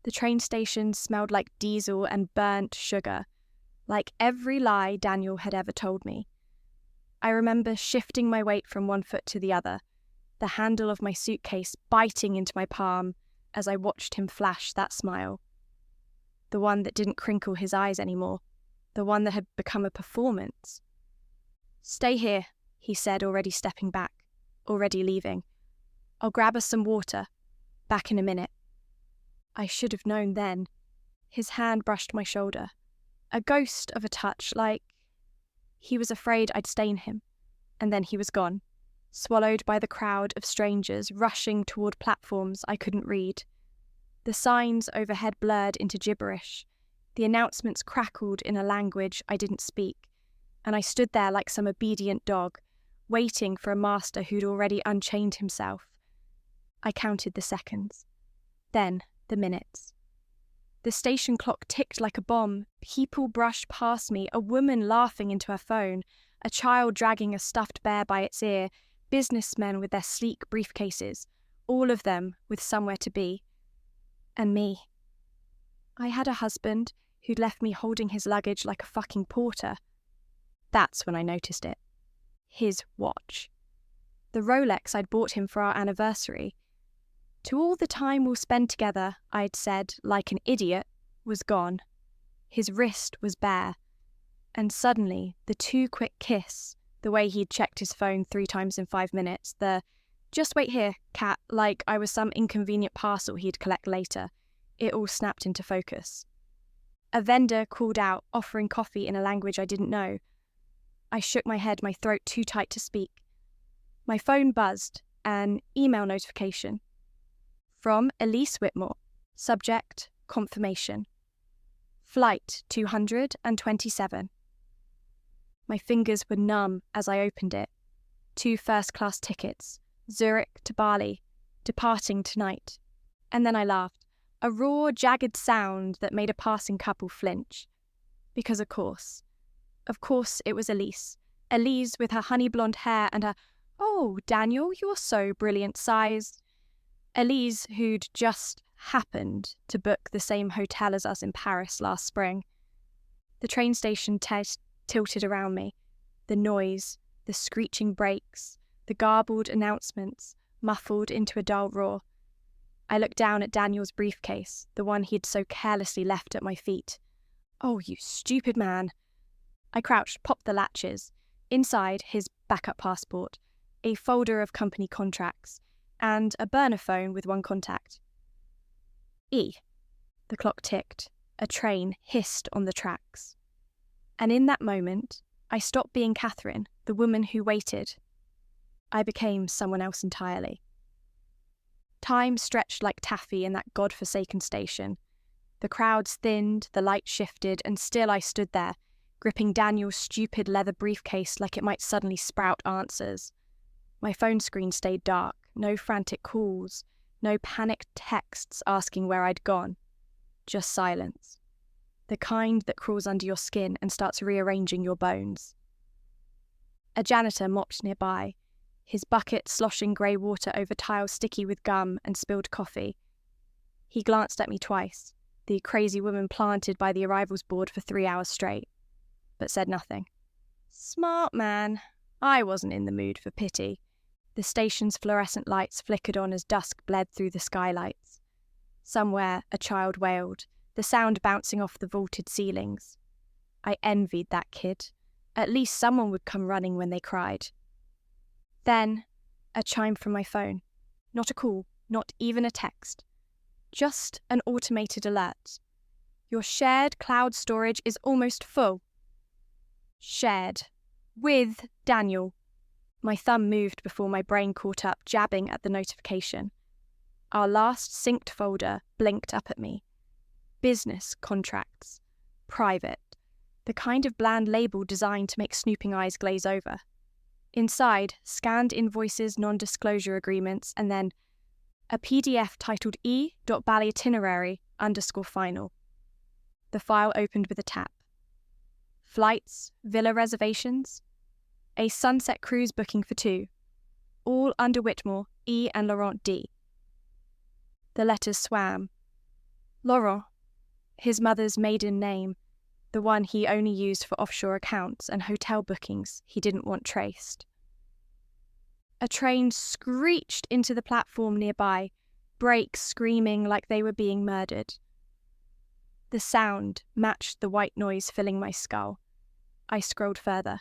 The train station smelled like diesel and burnt sugar, like every lie Daniel had ever told me. I remember shifting my weight from one foot to the other, the handle of my suitcase biting into my palm as I watched him flash that smile. The one that didn't crinkle his eyes anymore, the one that had become a performance. "Stay here," he said, already stepping back, already leaving. "I'll grab us some water. Back in a minute." I should have known then. His hand brushed my shoulder. A ghost of a touch, like he was afraid I'd stain him. And then he was gone, swallowed by the crowd of strangers rushing toward platforms I couldn't read. The signs overhead blurred into gibberish. The announcements crackled in a language I didn't speak, and I stood there like some obedient dog, waiting for a master who'd already unchained himself. I counted the seconds. Then the minutes. The station clock ticked like a bomb. People brushed past me, a woman laughing into her phone, a child dragging a stuffed bear by its ear, businessmen with their sleek briefcases, all of them with somewhere to be. And me. I had a husband who'd left me holding his luggage like a fucking porter. That's when I noticed it. His watch. The Rolex I'd bought him for our anniversary. To all the time we'll spend together, I'd said, like an idiot, was gone. His wrist was bare. And suddenly, the too quick kiss, the way he'd checked his phone 3 times in 5 minutes, the "just wait here, cat," like I was some inconvenient parcel he'd collect later, it all snapped into focus. A vendor called out, offering coffee in a language I didn't know. I shook my head, my throat too tight to speak. My phone buzzed, an email notification. From Elise Whitmore. Subject, confirmation. Flight 227. My fingers were numb as I opened it. 2 first-class tickets, Zurich to Bali, departing tonight. And then I laughed, a raw, jagged sound that made a passing couple flinch. Because of course it was Elise. Elise with her honey blonde hair and her, "Oh, Daniel, you're so brilliant" size. Elise, who'd just happened to book the same hotel as us in Paris last spring. The train station tilted around me. The noise, the screeching brakes, the garbled announcements, muffled into a dull roar. I looked down at Daniel's briefcase, the one he'd so carelessly left at my feet. "Oh, you stupid man." I crouched, popped the latches. Inside, his backup passport, a folder of company contracts, and a burner phone with one contact. E. The clock ticked. A train hissed on the tracks. And in that moment, I stopped being Catherine, the woman who waited. I became someone else entirely. Time stretched like taffy in that god-forsaken station. The crowds thinned, the light shifted, and still I stood there, gripping Daniel's stupid leather briefcase like it might suddenly sprout answers. My phone screen stayed dark, no frantic calls, no panicked texts asking where I'd gone. Just silence. The kind that crawls under your skin and starts rearranging your bones. A janitor mopped nearby, his bucket sloshing grey water over tiles sticky with gum and spilled coffee. He glanced at me twice, the crazy woman planted by the arrivals board for 3 hours straight, but said nothing. Smart man. I wasn't in the mood for pity. The station's fluorescent lights flickered on as dusk bled through the skylights. Somewhere a child wailed, the sound bouncing off the vaulted ceilings. I envied that kid. At least someone would come running when they cried. Then, a chime from my phone. Not a call, not even a text. Just an automated alert. Your shared cloud storage is almost full. Shared. With Daniel. My thumb moved before my brain caught up, jabbing at the notification. Our last synced folder blinked up at me. Business contracts. Private. The kind of bland label designed to make snooping eyes glaze over. Inside, scanned invoices, non-disclosure agreements, and then a PDF titled E.Bally_itinerary_final. The file opened with a tap. Flights, villa reservations, a sunset cruise booking for 2, all under Whitmore, E and Laurent D. The letters swam. Laurent, his mother's maiden name, the one he only used for offshore accounts and hotel bookings he didn't want traced. A train screeched into the platform nearby, brakes screaming like they were being murdered. The sound matched the white noise filling my skull. I scrolled further.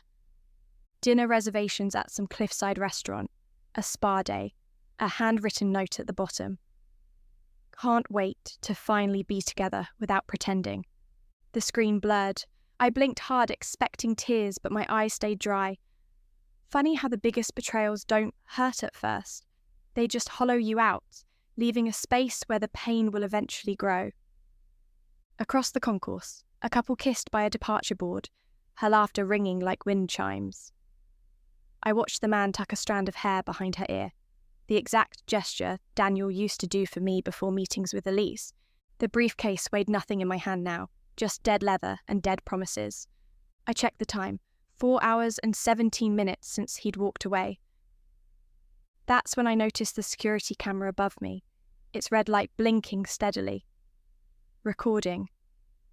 Dinner reservations at some cliffside restaurant, a spa day, a handwritten note at the bottom. Can't wait to finally be together without pretending. The screen blurred. I blinked hard, expecting tears, but my eyes stayed dry. Funny how the biggest betrayals don't hurt at first. They just hollow you out, leaving a space where the pain will eventually grow. Across the concourse, a couple kissed by a departure board, her laughter ringing like wind chimes. I watched the man tuck a strand of hair behind her ear, the exact gesture Daniel used to do for me before meetings with Elise. The briefcase weighed nothing in my hand now, just dead leather and dead promises. I checked the time, 4 hours and 17 minutes since he'd walked away. That's when I noticed the security camera above me, its red light blinking steadily. Recording.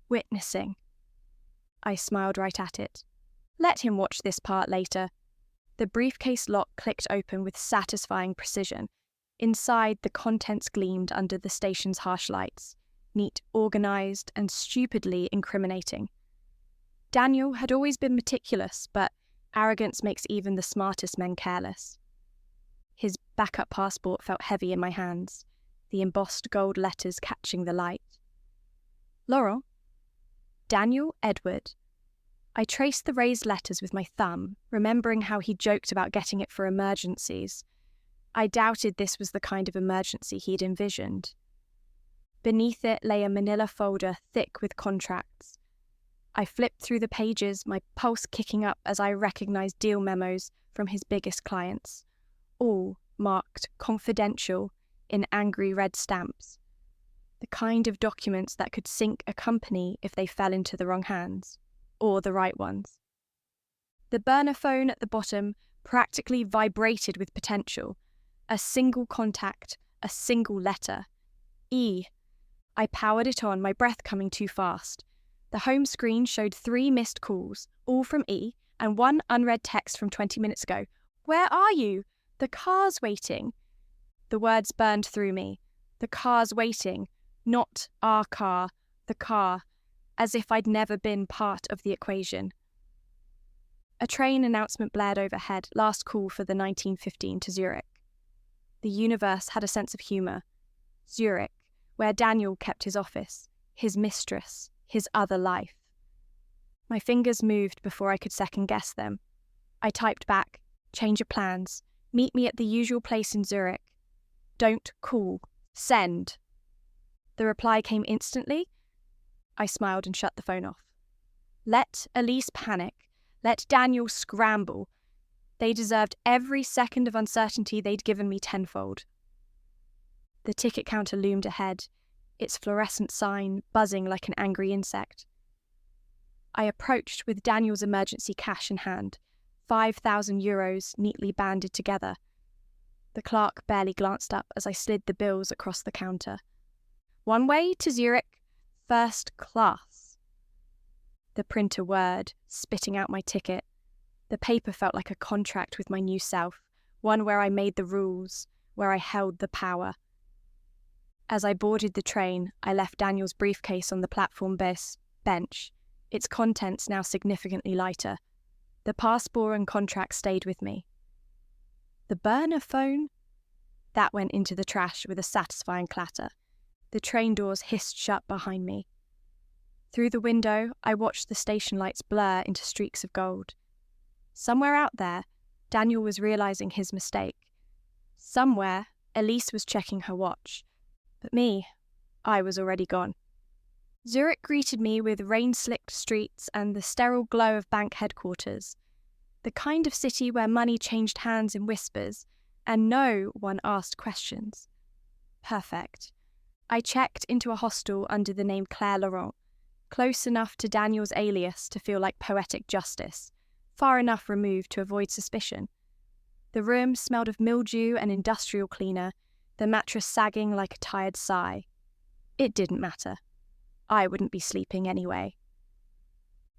Witnessing. I smiled right at it. Let him watch this part later. The briefcase lock clicked open with satisfying precision. Inside, the contents gleamed under the station's harsh lights, neat, organised, and stupidly incriminating. Daniel had always been meticulous, but arrogance makes even the smartest men careless. His backup passport felt heavy in my hands, the embossed gold letters catching the light. Laurent. Daniel Edward. I traced the raised letters with my thumb, remembering how he joked about getting it for emergencies. I doubted this was the kind of emergency he'd envisioned. Beneath it lay a manila folder thick with contracts. I flipped through the pages, my pulse kicking up as I recognized deal memos from his biggest clients, all marked confidential in angry red stamps. The kind of documents that could sink a company if they fell into the wrong hands, or the right ones. The burner phone at the bottom practically vibrated with potential. A single contact, a single letter. E. I powered it on, my breath coming too fast. The home screen showed 3 missed calls, all from E, and 1 unread text from 20 minutes ago. Where are you? The car's waiting. The words burned through me. The car's waiting. Not our car, the car, as if I'd never been part of the equation. A train announcement blared overhead, last call for the 1915 to Zurich. The universe had a sense of humour. Zurich, where Daniel kept his office, his mistress, his other life. My fingers moved before I could second-guess them. I typed back, change of plans, meet me at the usual place in Zurich. Don't call, send. The reply came instantly. I smiled and shut the phone off. Let Elise panic. Let Daniel scramble. They deserved every second of uncertainty they'd given me tenfold. The ticket counter loomed ahead, its fluorescent sign buzzing like an angry insect. I approached with Daniel's emergency cash in hand, 5,000 euros neatly banded together. The clerk barely glanced up as I slid the bills across the counter. One way to Zurich, first class. The printer whirred, spitting out my ticket. The paper felt like a contract with my new self, one where I made the rules, where I held the power. As I boarded the train, I left Daniel's briefcase on the platform bench, its contents now significantly lighter. The passport and contract stayed with me. The burner phone? That went into the trash with a satisfying clatter. The train doors hissed shut behind me. Through the window, I watched the station lights blur into streaks of gold. Somewhere out there, Daniel was realizing his mistake. Somewhere, Elise was checking her watch. But me, I was already gone. Zurich greeted me with rain-slicked streets and the sterile glow of bank headquarters. The kind of city where money changed hands in whispers, and no one asked questions. Perfect. I checked into a hostel under the name Claire Laurent, close enough to Daniel's alias to feel like poetic justice, far enough removed to avoid suspicion. The room smelled of mildew and industrial cleaner, the mattress sagging like a tired sigh. It didn't matter. I wouldn't be sleeping anyway.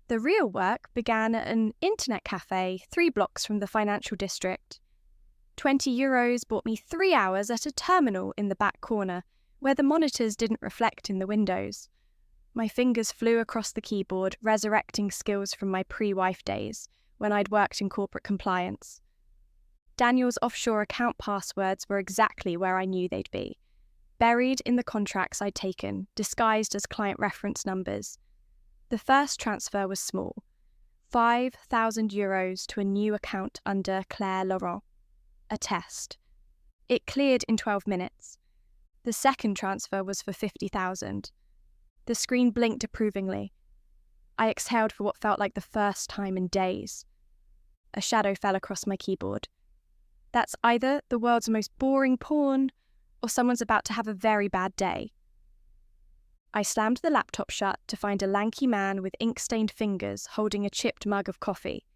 The real work began at an internet cafe 3 blocks from the financial district. €20 bought me 3 hours at a terminal in the back corner, where the monitors didn't reflect in the windows. My fingers flew across the keyboard, resurrecting skills from my pre-wife days, when I'd worked in corporate compliance. Daniel's offshore account passwords were exactly where I knew they'd be, buried in the contracts I'd taken, disguised as client reference numbers. The first transfer was small, €5,000 to a new account under Claire Laurent. A test. It cleared in 12 minutes. The second transfer was for $50,000. The screen blinked approvingly. I exhaled for what felt like the first time in days. A shadow fell across my keyboard. That's either the world's most boring porn, or someone's about to have a very bad day. I slammed the laptop shut to find a lanky man with ink-stained fingers holding a chipped mug of coffee.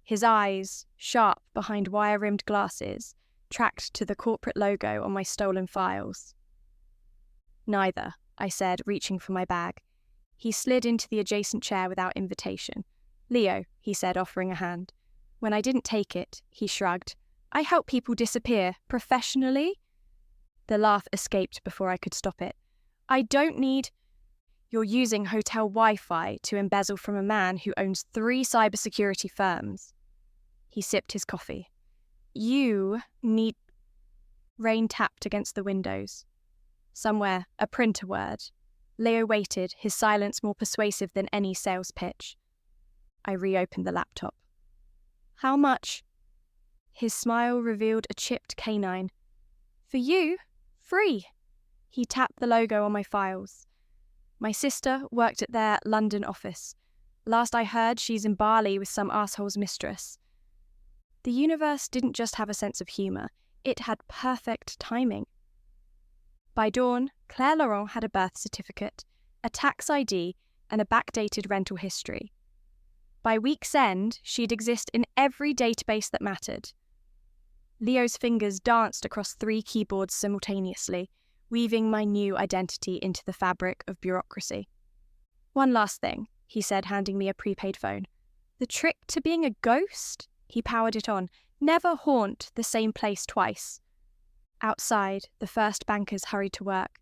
His eyes, sharp behind wire-rimmed glasses, tracked to the corporate logo on my stolen files. "Neither," I said, reaching for my bag. He slid into the adjacent chair without invitation. "Leo," he said, offering a hand. When I didn't take it, he shrugged. "I help people disappear, professionally." The laugh escaped before I could stop it. "I don't need—" "You're using hotel Wi-Fi to embezzle from a man who owns 3 cybersecurity firms." He sipped his coffee. "You need—" Rain tapped against the windows. Somewhere, a printer word. Leo waited, his silence more persuasive than any sales pitch. I reopened the laptop. "How much?" His smile revealed a chipped canine. "For you, free." He tapped the logo on my files. "My sister worked at their London office. Last I heard, she's in Bali with some asshole's mistress." The universe didn't just have a sense of humour, it had perfect timing. By dawn, Claire Laurent had a birth certificate, a tax ID, and a backdated rental history. By week's end, she'd exist in every database that mattered. Leo's fingers danced across 3 keyboards simultaneously, weaving my new identity into the fabric of bureaucracy. "One last thing," he said, handing me a prepaid phone. "The trick to being a ghost?" He powered it on. "Never haunt the same place twice." Outside, the first bankers hurried to work,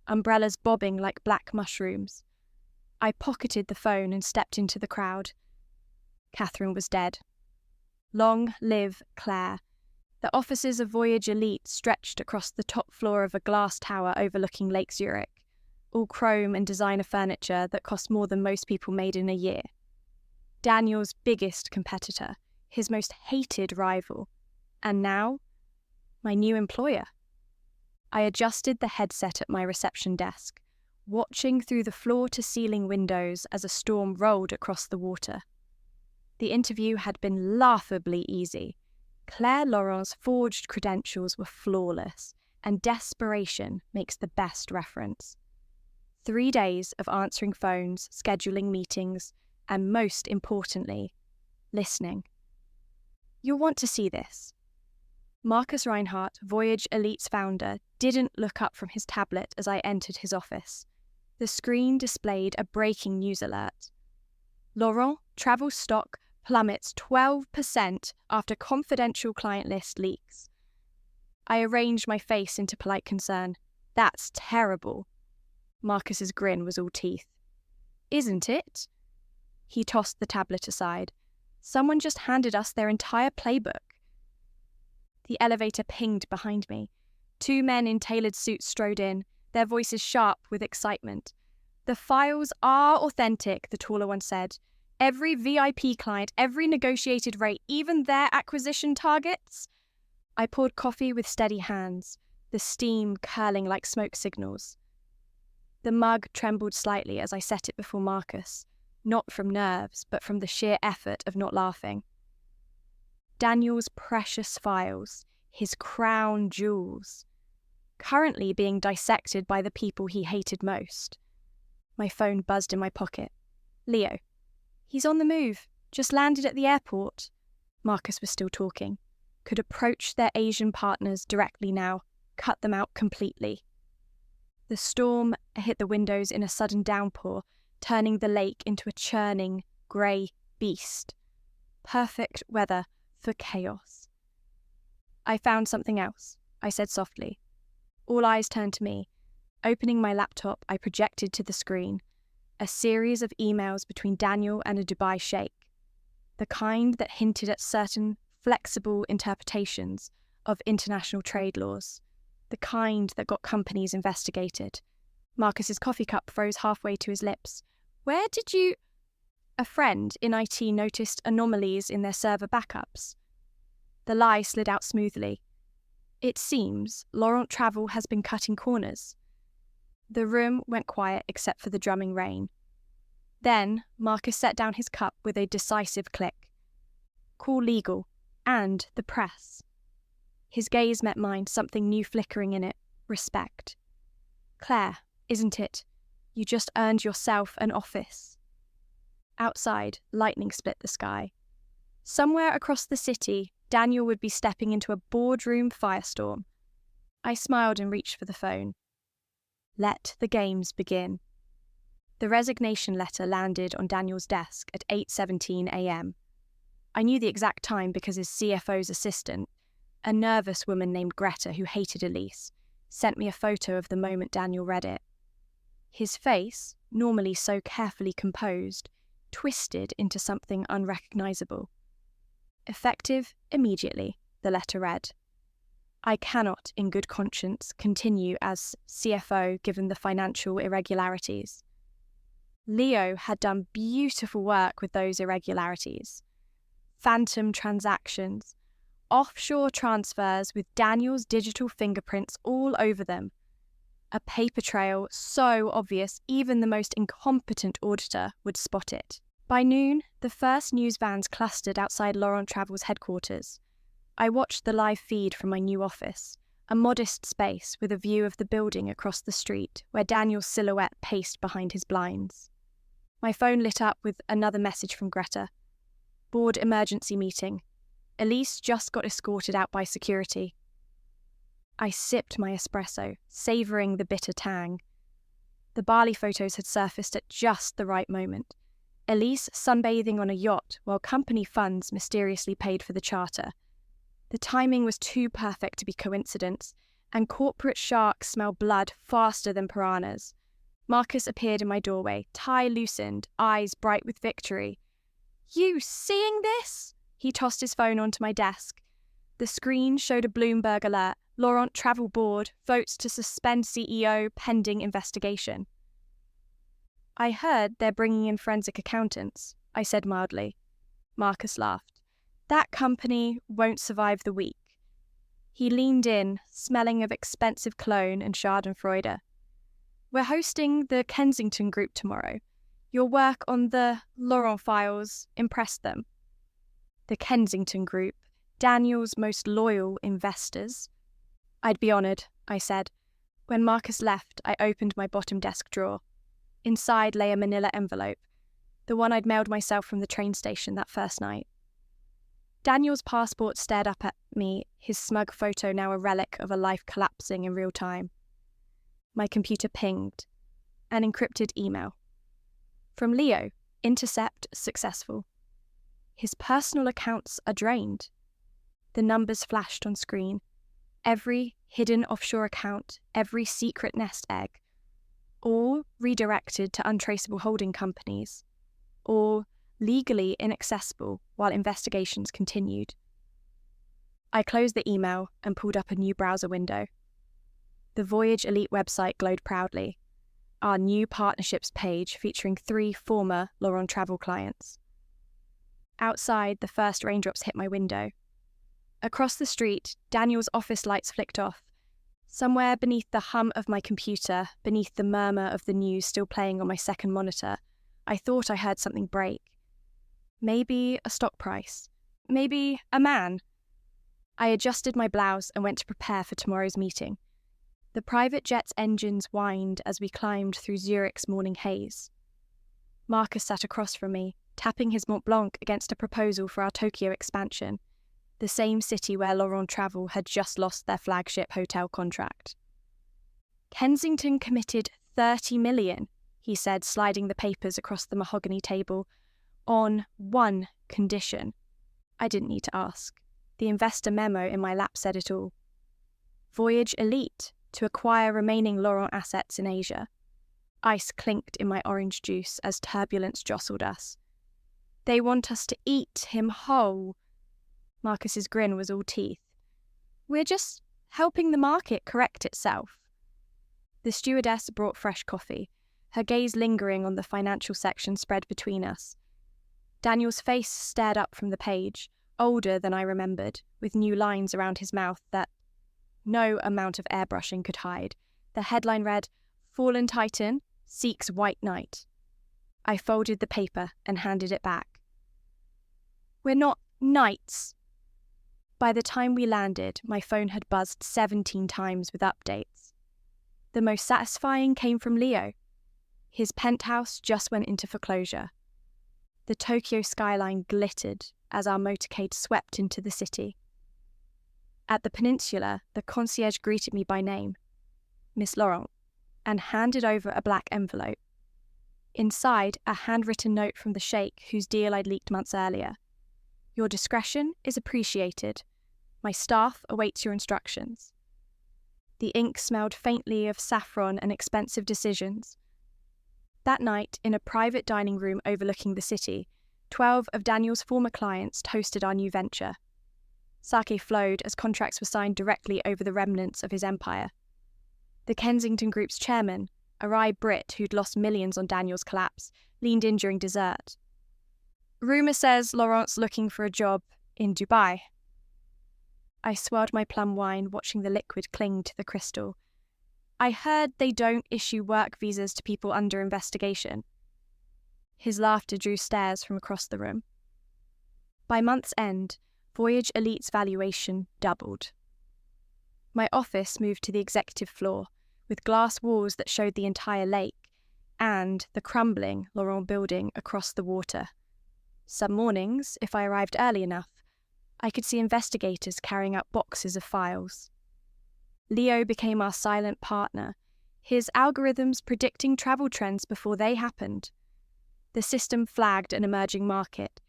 umbrellas bobbing like black mushrooms. I pocketed the phone and stepped into the crowd. Catherine was dead. Long live Claire. The offices of Voyage Elite stretched across the top floor of a glass tower overlooking Lake Zurich, all chrome and designer furniture that cost more than most people made in a year. Daniel's biggest competitor, his most hated rival, and now, my new employer. I adjusted the headset at my reception desk, watching through the floor-to-ceiling windows as a storm rolled across the water. The interview had been laughably easy. Claire Laurent's forged credentials were flawless, and desperation makes the best reference. 3 days of answering phones, scheduling meetings, and most importantly, listening. "You'll want to see this." Marcus Reinhardt, Voyage Elite's founder, didn't look up from his tablet as I entered his office. The screen displayed a breaking news alert. Laurent travel stock plummets 12% after confidential client list leaks. I arranged my face into polite concern. "That's terrible." Marcus's grin was all teeth. "Isn't it?" He tossed the tablet aside. "Someone just handed us their entire playbook." The elevator pinged behind me. 2 men in tailored suits strode in, their voices sharp with excitement. "The files are authentic," the taller one said. "Every VIP client, every negotiated rate, even their acquisition targets." I poured coffee with steady hands, the steam curling like smoke signals. The mug trembled slightly as I set it before Marcus, not from nerves, but from the sheer effort of not laughing. Daniel's precious files, his crown jewels, currently being dissected by the people he hated most. My phone buzzed in my pocket. "Leo." "He's on the move. Just landed at the airport." Marcus was still talking. "Could approach their Asian partners directly now. Cut them out completely." The storm hit the windows in a sudden downpour, turning the lake into a churning, grey beast. Perfect weather for chaos. "I found something else," I said softly. All eyes turned to me. Opening my laptop, I projected to the screen a series of emails between Daniel and a Dubai sheikh, the kind that hinted at certain flexible interpretations of international trade laws, the kind that got companies investigated. Marcus's coffee cup froze halfway to his lips. "Where did you—" A friend in IT noticed anomalies in their server backups. The lie slid out smoothly. "It seems Laurent Travel has been cutting corners." The room went quiet except for the drumming rain. Then Marcus set down his cup with a decisive click. "Call legal and the press." His gaze met mine, something new flickering in it. Respect. "Claire, isn't it? You just earned yourself an office." Outside, lightning split the sky. Somewhere across the city, Daniel would be stepping into a boardroom firestorm. I smiled and reached for the phone. Let the games begin. The resignation letter landed on Daniel's desk at 8:17 a.m. I knew the exact time because his CFO's assistant, a nervous woman named Greta who hated Elise, sent me a photo of the moment Daniel read it. His face, normally so carefully composed, twisted into something unrecognizable. "Effective immediately," the letter read. "I cannot, in good conscience, continue as CFO given the financial irregularities." Leo had done beautiful work with those irregularities. Phantom transactions, offshore transfers with Daniel's digital fingerprints all over them. A paper trail so obvious even the most incompetent auditor would spot it. By noon, the first news vans clustered outside Laurent Travel's headquarters. I watched the live feed from my new office, a modest space with a view of the building across the street where Daniel's silhouette paced behind his blinds. My phone lit up with another message from Greta. "Board emergency meeting. Elise just got escorted out by security." I sipped my espresso, savouring the bitter tang. The Bali photos had surfaced at just the right moment. Elise sunbathing on a yacht while company funds mysteriously paid for the charter. The timing was too perfect to be coincidence, and corporate sharks smell blood faster than piranhas. Marcus appeared in my doorway, tie loosened, eyes bright with victory. "You seeing this?" He tossed his phone onto my desk. The screen showed a Bloomberg alert. Laurent Travel Board votes to suspend CEO pending investigation. "I heard they're bringing in forensic accountants," I said mildly. Marcus laughed. "That company won't survive the week." He leaned in, smelling of expensive cologne and Schadenfreude. "We're hosting the Kensington Group tomorrow. Your work on the Laurent files impressed them." The Kensington Group, Daniel's most loyal investors. "I'd be honoured," I said. When Marcus left, I opened my bottom desk drawer. Inside lay a manila envelope, the one I'd mailed myself from the train station that first night. Daniel's passport stared up at me, his smug photo now a relic of a life collapsing in real time. My computer pinged. An encrypted email. From Leo, intercept successful. His personal accounts are drained. The numbers flashed on screen. Every hidden offshore account, every secret nest egg. All redirected to untraceable holding companies. All legally inaccessible while investigations continued. I closed the email and pulled up a new browser window. The Voyage Elite website glowed proudly, our new partnerships page featuring 3 former Laurent Travel clients. Outside, the first raindrops hit my window. Across the street, Daniel's office lights flicked off. Somewhere beneath the hum of my computer, beneath the murmur of the news still playing on my second monitor, I thought I heard something break. Maybe a stock price. Maybe a man. I adjusted my blouse and went to prepare for tomorrow's meeting. The private jet's engines whined as we climbed through Zurich's morning haze. Marcus sat across from me, tapping his Mont Blanc against a proposal for our Tokyo expansion, the same city where Laurent Travel had just lost their flagship hotel contract. Kensington committed 30 million, he said, sliding the papers across the mahogany table, on one condition. I didn't need to ask. The investor memo in my lap said it all. Voyage Elite to acquire remaining Laurent assets in Asia. Ice clinked in my orange juice as turbulence jostled us. They want us to eat him whole. Marcus's grin was all teeth. We're just helping the market correct itself. The stewardess brought fresh coffee, her gaze lingering on the financial section spread between us. Daniel's face stared up from the page, older than I remembered, with new lines around his mouth that no amount of airbrushing could hide. The headline read, "Fallen Titan seeks White Knight." I folded the paper and handed it back. We're not knights. By the time we landed, my phone had buzzed 17 times with updates. The most satisfying came from Leo. His penthouse just went into foreclosure. The Tokyo skyline glittered as our motorcade swept into the city. At the peninsula, the concierge greeted me by name, Miss Laurent, and handed over a black envelope. Inside, a handwritten note from the sheikh whose deal I'd leaked months earlier. Your discretion is appreciated. My staff awaits your instructions. The ink smelled faintly of saffron and expensive decisions. That night, in a private dining room overlooking the city, 12 of Daniel's former clients toasted our new venture. Sake flowed as contracts were signed directly over the remnants of his empire. The Kensington Group's chairman, a wry Brit who'd lost millions on Daniel's collapse, leaned in during dessert. Rumour says Laurent's looking for a job in Dubai. I swirled my plum wine, watching the liquid cling to the crystal. I heard they don't issue work visas to people under investigation. His laughter drew stares from across the room. By month's end, Voyage Elite's valuation doubled. My office moved to the executive floor, with glass walls that showed the entire lake, and the crumbling Laurent building across the water. Some mornings, if I arrived early enough, I could see investigators carrying out boxes of files. Leo became our silent partner, his algorithms predicting travel trends before they happened. The system flagged an emerging market,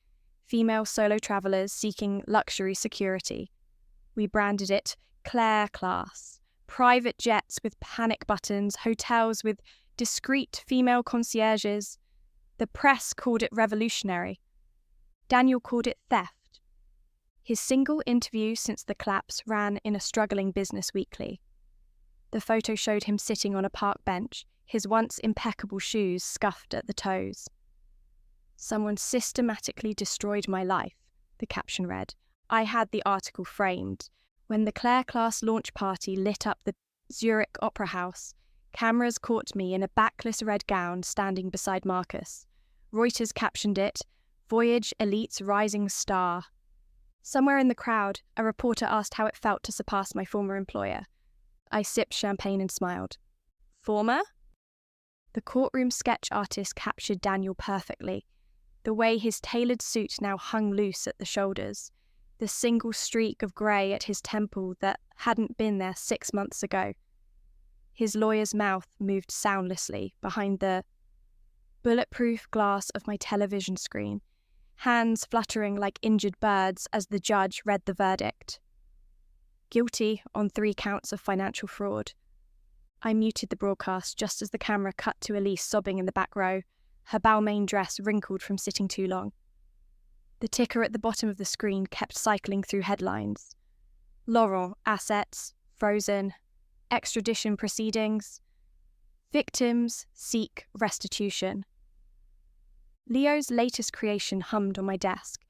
female solo travellers seeking luxury security. We branded it Claire Class, private jets with panic buttons, hotels with discreet female concierges. The press called it revolutionary. Daniel called it theft. His single interview since the collapse ran in a struggling business weekly. The photo showed him sitting on a park bench, his once impeccable shoes scuffed at the toes. Someone systematically destroyed my life, the caption read. I had the article framed. When the Claire Class launch party lit up the Zurich Opera House, cameras caught me in a backless red gown standing beside Marcus. Reuters captioned it, Voyage Elite's Rising Star. Somewhere in the crowd, a reporter asked how it felt to surpass my former employer. I sipped champagne and smiled. Former? The courtroom sketch artist captured Daniel perfectly. The way his tailored suit now hung loose at the shoulders, the single streak of grey at his temple that hadn't been there 6 months ago. His lawyer's mouth moved soundlessly behind the bulletproof glass of my television screen, hands fluttering like injured birds as the judge read the verdict. Guilty on 3 counts of financial fraud. I muted the broadcast just as the camera cut to Elise sobbing in the back row, her Balmain dress wrinkled from sitting too long. The ticker at the bottom of the screen kept cycling through headlines. Laurent assets, frozen, extradition proceedings. Victims seek restitution. Leo's latest creation hummed on my desk,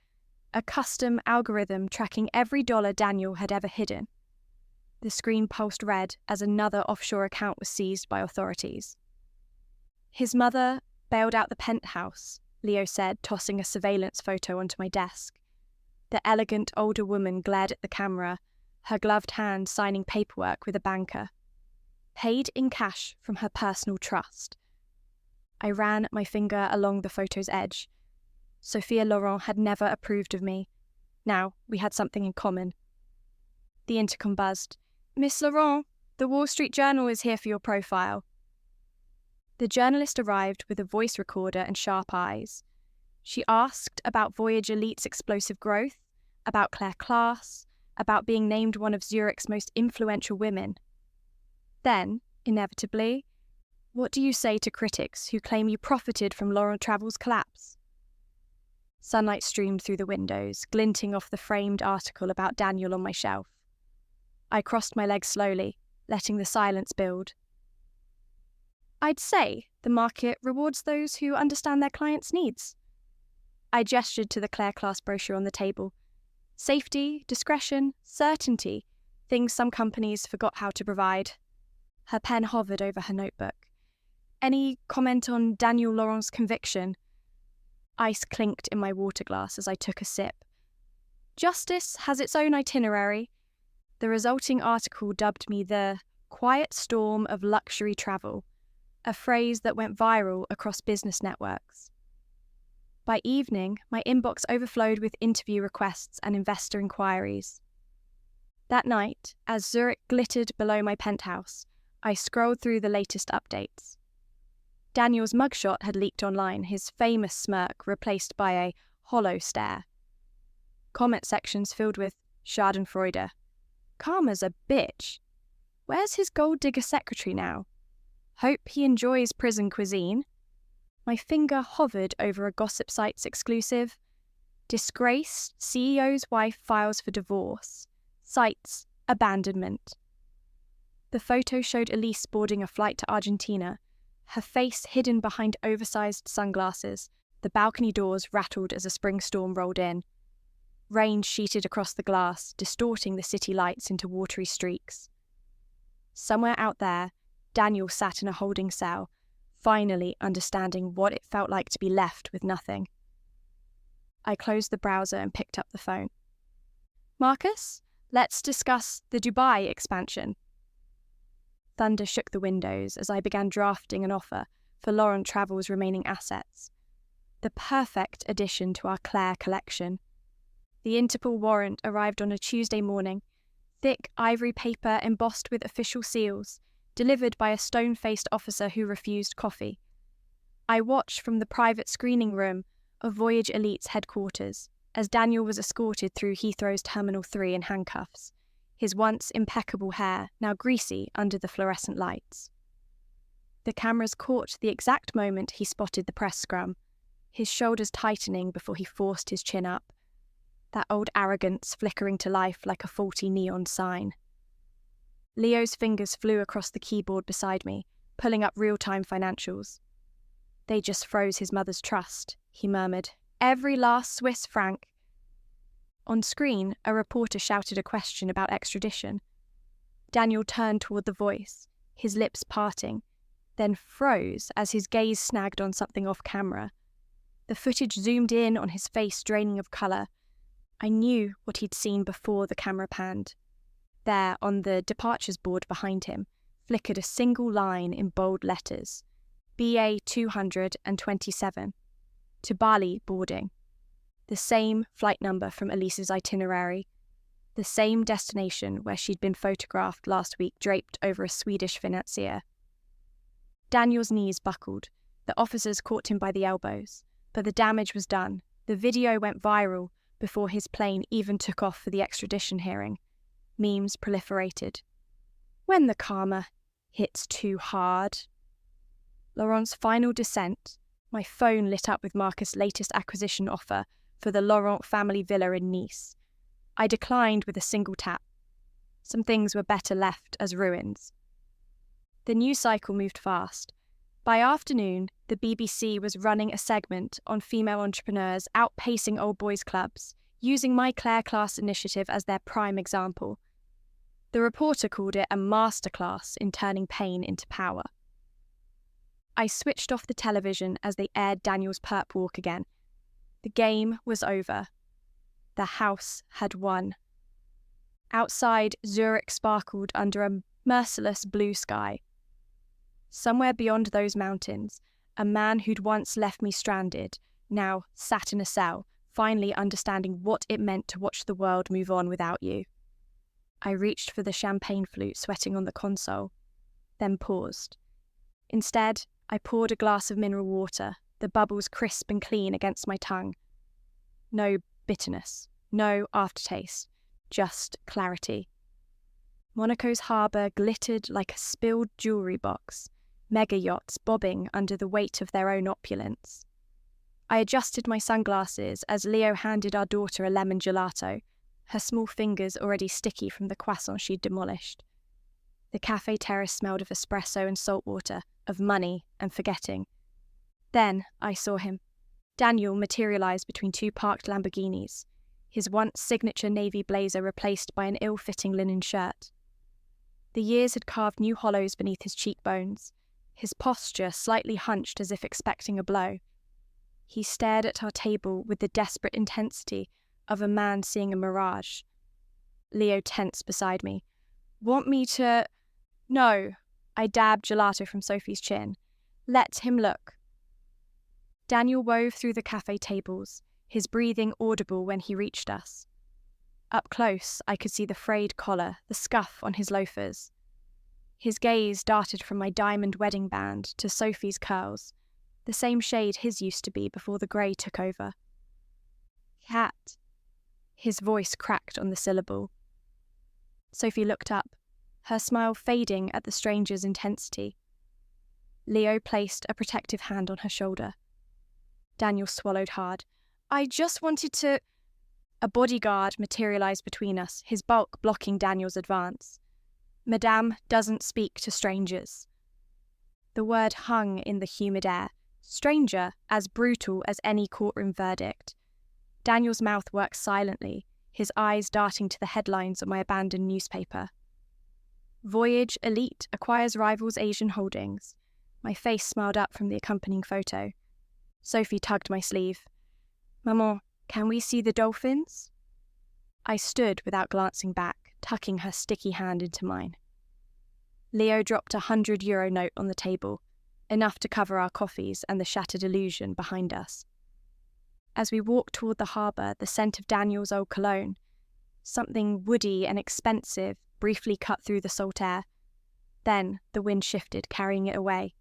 a custom algorithm tracking every dollar Daniel had ever hidden. The screen pulsed red as another offshore account was seized by authorities. His mother bailed out the penthouse, Leo said, tossing a surveillance photo onto my desk. The elegant older woman glared at the camera, her gloved hand signing paperwork with a banker. Paid in cash from her personal trust. I ran my finger along the photo's edge. Sophia Laurent had never approved of me. Now we had something in common. The intercom buzzed. Miss Laurent, the Wall Street Journal is here for your profile. The journalist arrived with a voice recorder and sharp eyes. She asked about Voyage Elite's explosive growth, about Claire Class, about being named one of Zurich's most influential women. Then, inevitably, what do you say to critics who claim you profited from Laurent Travel's collapse? Sunlight streamed through the windows, glinting off the framed article about Daniel on my shelf. I crossed my legs slowly, letting the silence build. I'd say the market rewards those who understand their clients' needs. I gestured to the Claire Class brochure on the table. Safety, discretion, certainty, things some companies forgot how to provide. Her pen hovered over her notebook. Any comment on Daniel Laurent's conviction? Ice clinked in my water glass as I took a sip. Justice has its own itinerary. The resulting article dubbed me the quiet storm of luxury travel, a phrase that went viral across business networks. By evening, my inbox overflowed with interview requests and investor inquiries. That night, as Zurich glittered below my penthouse, I scrolled through the latest updates. Daniel's mugshot had leaked online, his famous smirk replaced by a hollow stare. Comment sections filled with Schadenfreude. Karma's a bitch. Where's his gold digger secretary now? Hope he enjoys prison cuisine. My finger hovered over a gossip site's exclusive. Disgraced CEO's wife files for divorce. Cites abandonment. The photo showed Elise boarding a flight to Argentina, her face hidden behind oversized sunglasses. The balcony doors rattled as a spring storm rolled in. Rain sheeted across the glass, distorting the city lights into watery streaks. Somewhere out there, Daniel sat in a holding cell, finally understanding what it felt like to be left with nothing. I closed the browser and picked up the phone. Marcus, let's discuss the Dubai expansion. Thunder shook the windows as I began drafting an offer for Laurent Travel's remaining assets. The perfect addition to our Claire collection. The Interpol warrant arrived on a Tuesday morning, thick ivory paper embossed with official seals, delivered by a stone-faced officer who refused coffee. I watched from the private screening room of Voyage Elite's headquarters as Daniel was escorted through Heathrow's Terminal 3 in handcuffs, his once impeccable hair now greasy under the fluorescent lights. The cameras caught the exact moment he spotted the press scrum, his shoulders tightening before he forced his chin up, that old arrogance flickering to life like a faulty neon sign. Leo's fingers flew across the keyboard beside me, pulling up real-time financials. They just froze his mother's trust, he murmured. Every last Swiss franc. On screen, a reporter shouted a question about extradition. Daniel turned toward the voice, his lips parting, then froze as his gaze snagged on something off camera. The footage zoomed in on his face draining of colour. I knew what he'd seen before the camera panned. There, on the departures board behind him, flickered a single line in bold letters. BA 227. To Bali boarding. The same flight number from Elise's itinerary. The same destination where she'd been photographed last week draped over a Swedish financier. Daniel's knees buckled. The officers caught him by the elbows. But the damage was done. The video went viral before his plane even took off for the extradition hearing. Memes proliferated. When the karma hits too hard. Laurent's final descent. My phone lit up with Marcus' latest acquisition offer for the Laurent family villa in Nice. I declined with a single tap. Some things were better left as ruins. The news cycle moved fast. By afternoon, the BBC was running a segment on female entrepreneurs outpacing old boys clubs, using my Claire Class initiative as their prime example. The reporter called it a masterclass in turning pain into power. I switched off the television as they aired Daniel's perp walk again. The game was over. The house had won. Outside, Zurich sparkled under a merciless blue sky. Somewhere beyond those mountains, a man who'd once left me stranded, now sat in a cell, finally understanding what it meant to watch the world move on without you. I reached for the champagne flute sweating on the console, then paused. Instead, I poured a glass of mineral water, the bubbles crisp and clean against my tongue. No bitterness, no aftertaste, just clarity. Monaco's harbour glittered like a spilled jewellery box, mega yachts bobbing under the weight of their own opulence. I adjusted my sunglasses as Leo handed our daughter a lemon gelato, her small fingers already sticky from the croissant she'd demolished. The cafe terrace smelled of espresso and salt water, of money and forgetting. Then I saw him. Daniel materialised between two parked Lamborghinis, his once signature navy blazer replaced by an ill-fitting linen shirt. The years had carved new hollows beneath his cheekbones, his posture slightly hunched as if expecting a blow. He stared at our table with the desperate intensity of a man seeing a mirage. Leo tensed beside me. "Want me to—" "No." I dabbed gelato from Sophie's chin. "Let him look." Daniel wove through the cafe tables, his breathing audible when he reached us. Up close, I could see the frayed collar, the scuff on his loafers. His gaze darted from my diamond wedding band to Sophie's curls, the same shade his used to be before the grey took over. "Cat." His voice cracked on the syllable. Sophie looked up, her smile fading at the stranger's intensity. Leo placed a protective hand on her shoulder. Daniel swallowed hard. "I just wanted to—" A bodyguard materialised between us, his bulk blocking Daniel's advance. "Madame doesn't speak to strangers." The word hung in the humid air, stranger, as brutal as any courtroom verdict. Daniel's mouth worked silently, his eyes darting to the headlines of my abandoned newspaper. Voyage Elite acquires rivals Asian holdings. My face smiled up from the accompanying photo. Sophie tugged my sleeve. "Maman, can we see the dolphins?" I stood without glancing back, tucking her sticky hand into mine. Leo dropped €100 note on the table, enough to cover our coffees and the shattered illusion behind us. As we walked toward the harbour, the scent of Daniel's old cologne, something woody and expensive, briefly cut through the salt air. Then the wind shifted, carrying it away.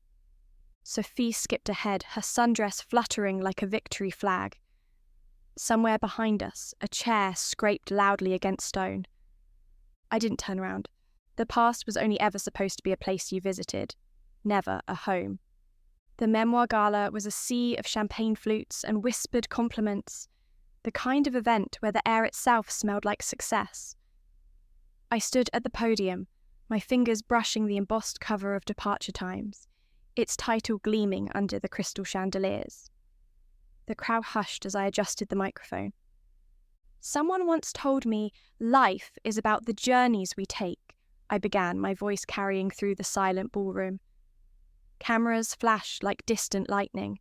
Sophie skipped ahead, her sundress fluttering like a victory flag. Somewhere behind us, a chair scraped loudly against stone. I didn't turn around. The past was only ever supposed to be a place you visited, never a home. The memoir gala was a sea of champagne flutes and whispered compliments, the kind of event where the air itself smelled like success. I stood at the podium, my fingers brushing the embossed cover of Departure Times, its title gleaming under the crystal chandeliers. The crowd hushed as I adjusted the microphone. "Someone once told me life is about the journeys we take," I began, my voice carrying through the silent ballroom. Cameras flashed like distant lightning,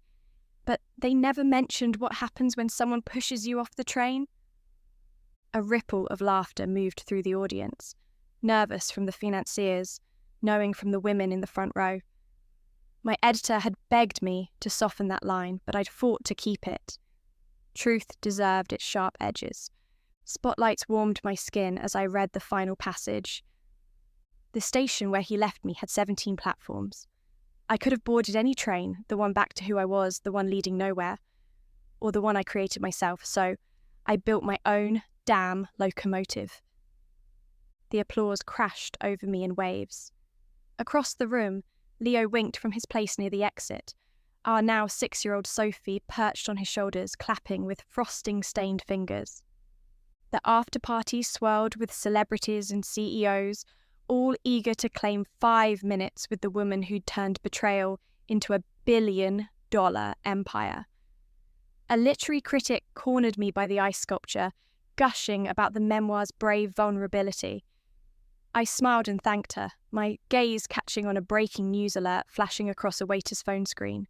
but they never mentioned what happens when someone pushes you off the train. A ripple of laughter moved through the audience, nervous from the financiers, knowing from the women in the front row. My editor had begged me to soften that line, but I'd fought to keep it. Truth deserved its sharp edges. Spotlights warmed my skin as I read the final passage. The station where he left me had 17 platforms. I could have boarded any train, the one back to who I was, the one leading nowhere, or the one I created myself, so I built my own damn locomotive. The applause crashed over me in waves. Across the room, Leo winked from his place near the exit, our now 6-year-old Sophie perched on his shoulders, clapping with frosting-stained fingers. The after-party swirled with celebrities and CEOs, all eager to claim 5 minutes with the woman who'd turned betrayal into a billion-dollar empire. A literary critic cornered me by the ice sculpture, gushing about the memoir's brave vulnerability. I smiled and thanked her, my gaze catching on a breaking news alert flashing across a waiter's phone screen.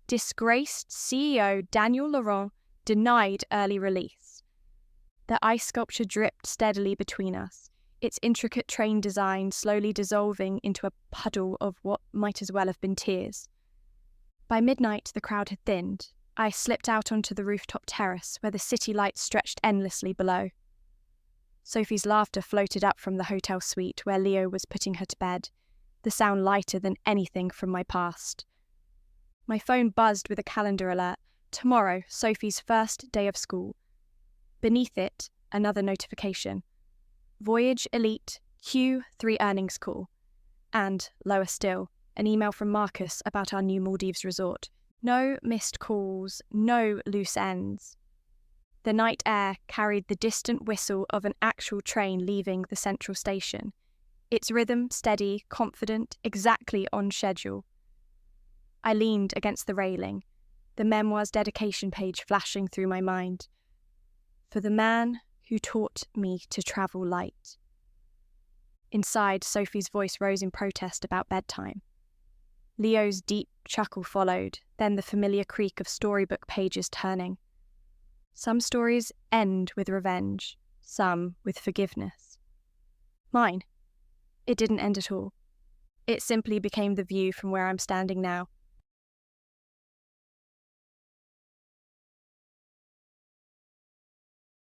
Disgraced CEO Daniel Laurent denied early release. The ice sculpture dripped steadily between us, its intricate train design slowly dissolving into a puddle of what might as well have been tears. By midnight, the crowd had thinned. I slipped out onto the rooftop terrace where the city lights stretched endlessly below. Sophie's laughter floated up from the hotel suite where Leo was putting her to bed, the sound lighter than anything from my past. My phone buzzed with a calendar alert. Tomorrow, Sophie's first day of school. Beneath it, another notification. Voyage Elite Q3 earnings call. And, lower still, an email from Marcus about our new Maldives resort. No missed calls, no loose ends. The night air carried the distant whistle of an actual train leaving the central station. Its rhythm steady, confident, exactly on schedule. I leaned against the railing, the memoir's dedication page flashing through my mind. For the man who taught me to travel light. Inside, Sophie's voice rose in protest about bedtime. Leo's deep chuckle followed, then the familiar creak of storybook pages turning. Some stories end with revenge, some with forgiveness. Mine. It didn't end at all. It simply became the view from where I'm standing now,